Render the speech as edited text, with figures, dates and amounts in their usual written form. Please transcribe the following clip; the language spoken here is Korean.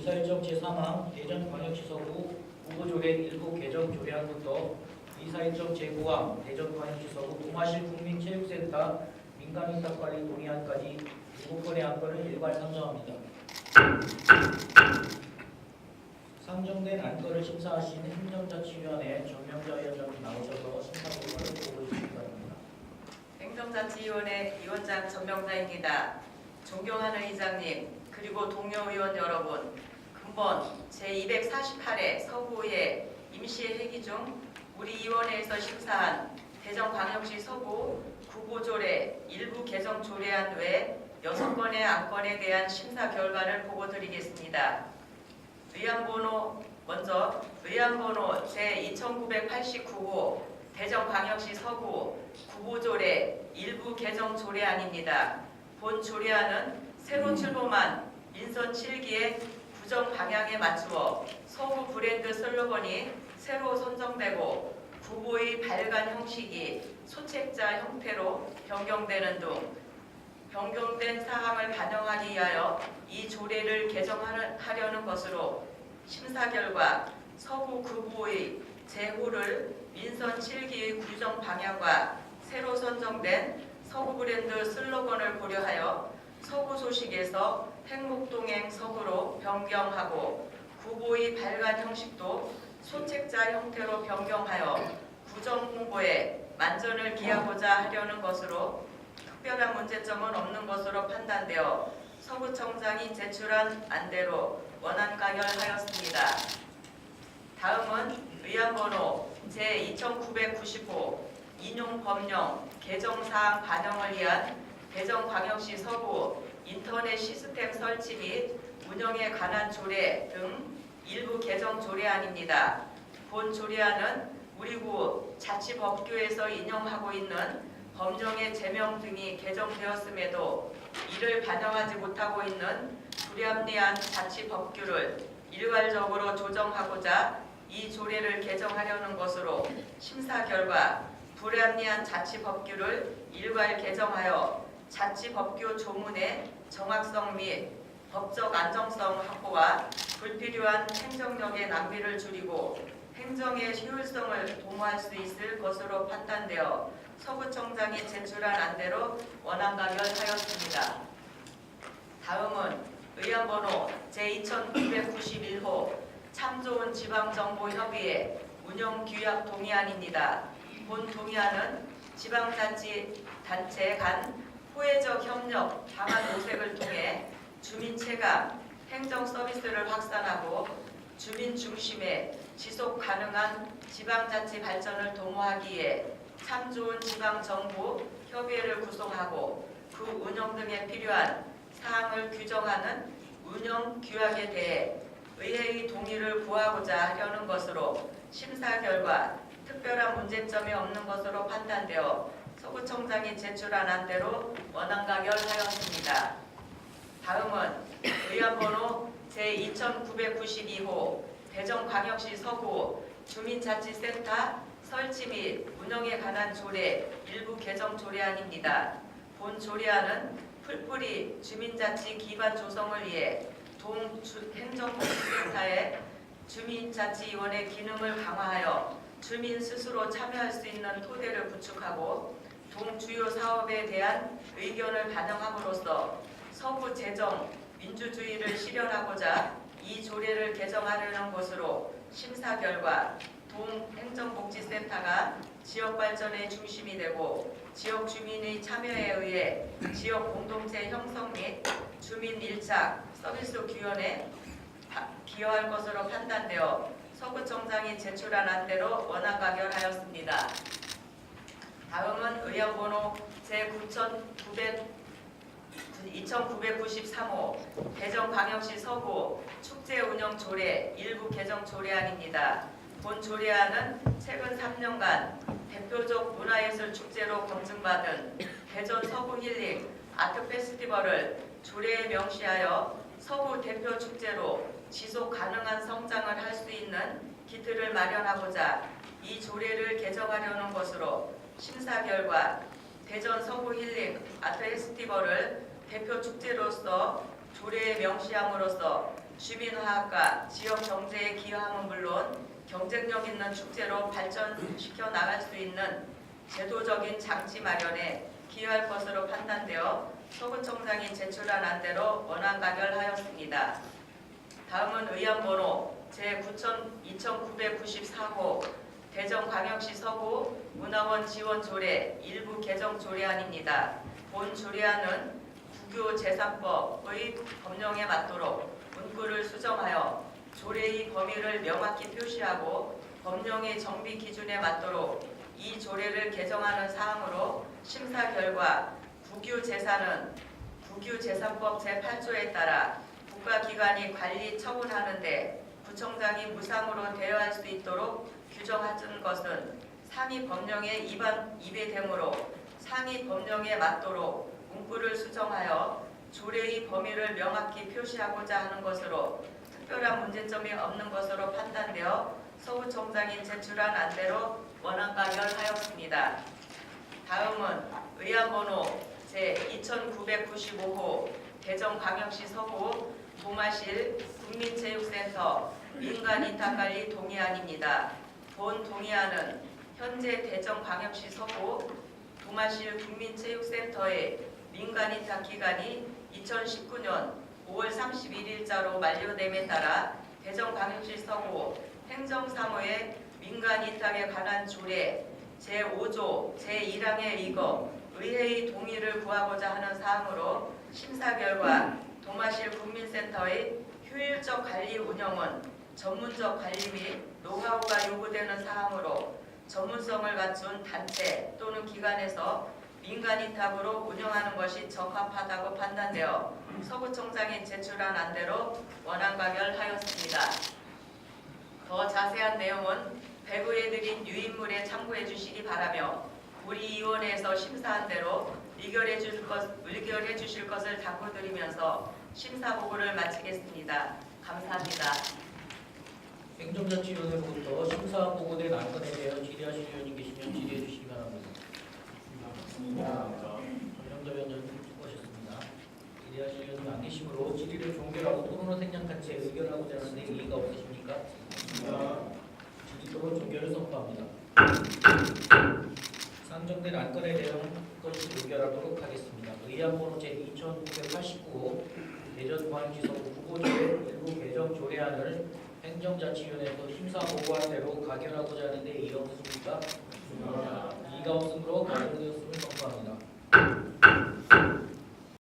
이사일정 제3항 대전광역시 서구 구보조례 일부 개정 조례안부터 이사일정 제9항 대전광역시 서구 동아실 국민체육센터 민간위탁관리 동의안까지 7건의 안건을 일괄 상정합니다. 상정된 안건을 심사하신 행정자치위원회 전명자 위원장이 나오셔서 심사 결과를 보고 있습니다. 행정자치위원회 위원장 전명자입니다. 존경하는 의장님, 그리고 동료 의원 여러분, 근본 제248회 서구의 임시회기 중 우리 위원회에서 심사한 대전광역시 서구 구보조례 일부 개정 조례안 외 6건의 안건에 대한 심사 결과를 보고드리겠습니다. 먼저 의안번호 제2989호 대전광역시 서구 구보조례 일부 개정 조례안입니다. 본 조례안은 새로 출범한 민선 7기의 구정 방향에 맞추어 서구 브랜드 슬로건이 새로 선정되고 구보의 발간 형식이 소책자 형태로 변경되는 등 변경된 사항을 반영하기 위하여 이 조례를 개정하려는 것으로 심사 결과 서구 구보의 제후를 민선 7기의 구정 방향과 새로 선정된 서구 브랜드 슬로건을 고려하여 서구 소식에서 행목동행 서구로 변경하고 구보의 발간 형식도 소책자 형태로 변경하여 구정 홍보에 만전을 기하고자 하려는 것으로 특별한 문제점은 없는 것으로 판단되어 서구청장이 제출한 안대로 원안 가결하였습니다. 다음은 의안번호 제2995 인용법령 개정사항 반영을 위한 대전광역시 서구 인터넷 시스템 설치 및 운영에 관한 조례 등 일부 개정 조례안입니다. 본 조례안은 우리 구 자치법규에서 인용하고 있는 법령의 제명 등이 개정되었음에도 이를 반영하지 못하고 있는 불합리한 자치법규를 일괄적으로 조정하고자 이 조례를 개정하려는 것으로 심사 결과 불합리한 자치법규를 일괄 개정하여 자치법규 조문의 정확성 및 법적 안정성 확보와 불필요한 행정력의 낭비를 줄이고 행정의 효율성을 도모할 수 있을 것으로 판단되어 서구청장이 제출한 안대로 원안 가결하였습니다. 다음은 의안번호 제2991호 참 좋은 지방정보협의회 운영규약 동의안입니다. 본 동의안은 지방자치단체 간 호혜적 협력 방안 모색을 통해 주민 체감, 행정 서비스를 확산하고 주민 중심의 지속 가능한 지방자치 발전을 도모하기 위해 참 좋은 지방정부 협의회를 구성하고 그 운영 등에 필요한 사항을 규정하는 운영 규약에 대해 의회의 동의를 구하고자 하려는 것으로 심사 결과 특별한 문제점이 없는 것으로 판단되어 서구청장이 제출한 안대로 원안 가결하였습니다. 다음은 의안번호 제2992호 대전광역시 서구 주민자치센터 설치 및 운영에 관한 조례 일부 개정 조례안입니다. 본 조례안은 풀뿌리 주민자치 기반 조성을 위해 동행정복지센터의 주민자치위원회 기능을 강화하여 주민 스스로 참여할 수 있는 토대를 구축하고 동주요 사업에 대한 의견을 반영함으로써 서구 재정 민주주의를 실현하고자 이 조례를 개정하려는 것으로 심사 결과 동행정복지센터가 지역 발전의 중심이 되고 지역 주민의 참여에 의해 지역 공동체 형성 및 주민 밀착 서비스 구현에 기여할 것으로 판단되어 서구청장이 제출한 안대로 원안 가결하였습니다. 다음은 의안번호 제2993호 대전광역시 서구 축제운영 조례 일부 개정 조례안입니다. 본 조례안은 최근 3년간 대표적 문화예술 축제로 검증받은 대전 서구 힐링 아트 페스티벌을 조례에 명시하여 서구 대표 축제로 지속 가능한 성장을 할 수 있는 기틀을 마련하고자 이 조례를 개정하려는 것으로 심사 결과 대전 서구 힐링 아트 페스티벌을 대표 축제로서 조례에 명시함으로써 주민화합과 지역 경제에 기여함은 물론 경쟁력 있는 축제로 발전시켜 나갈 수 있는 제도적인 장치 마련에 기여할 것으로 판단되어 서구청장이 제출한 안대로 원안 가결하였습니다. 다음은 의안번호 제2994호 대전광역시 서구 문화원 지원 조례 일부 개정 조례안입니다. 본 조례안은 국유 재산법의 법령에 맞도록 문구를 수정하여 조례의 범위를 명확히 표시하고 법령의 정비 기준에 맞도록 이 조례를 개정하는 사항으로 심사 결과 국유재산은 국유재산법 제8조에 따라 국가기관이 관리 처분하는 데 구청장이 무상으로 대여할 수 있도록 규정하는 것은 상위 법령에 위배되므로 상위 법령에 맞도록 문구를 수정하여 조례의 범위를 명확히 표시하고자 하는 것으로 특별한 문제점이 없는 것으로 판단되어 서구청장이 제출한 안대로 원안 가결하였습니다. 다음은 의안번호 제2995호 대전광역시 서구 동아실 국민체육센터 민간이탈관리 동의안입니다. 본 동의안은 현재 대전광역시 서구 동아실 국민체육센터의 민간이탈 기간이 2019년 5월 31일자로 만료됨에 따라 대전광역시 서구 행정사무의 민간이탈에 관한 조례 제5조 제1항에 의거 의회의 동의를 구하고자 하는 사항으로 심사 결과 동아실 국민센터의 효율적 관리 운영은 전문적 관리 및 노하우가 요구되는 사항으로 전문성을 갖춘 단체 또는 기관에서 민간위탁으로 운영하는 것이 적합하다고 판단되어 서구청장이 제출한 안대로 원안 가결하였습니다. 더 자세한 내용은 배부에 드린 유인물에 참고해 주시기 바라며 우리위원회에서 심사한 대로 의결해 주실 것을 당부드리면서 심사 보고를 마치겠습니다. 감사합니다. 행정자치위원회로부터 심사 보고된 안건에 대하여 질의하실 의원님 계시면 질의해 주시기 바랍니다. 전영자 위원장님 수고하셨습니다. 질의하실 의원님 안 계시므로 질의를 종결하고 토론을 생략한 채 의결하고자 하는데 이의가 없으십니까? 질의 토론 종결을 선포합니다. 상정된 안건에 대한 것을 의결하도록 하겠습니다. 의안번호 제2989호 대전광역시 서구 후보조례 일부 개정 조례안을 행정자치위원회에서 심사 보고한 대로 가결하고자 하는데 이의가 없으십니까? 이의가 없으므로 가결되었음을 선포합니다.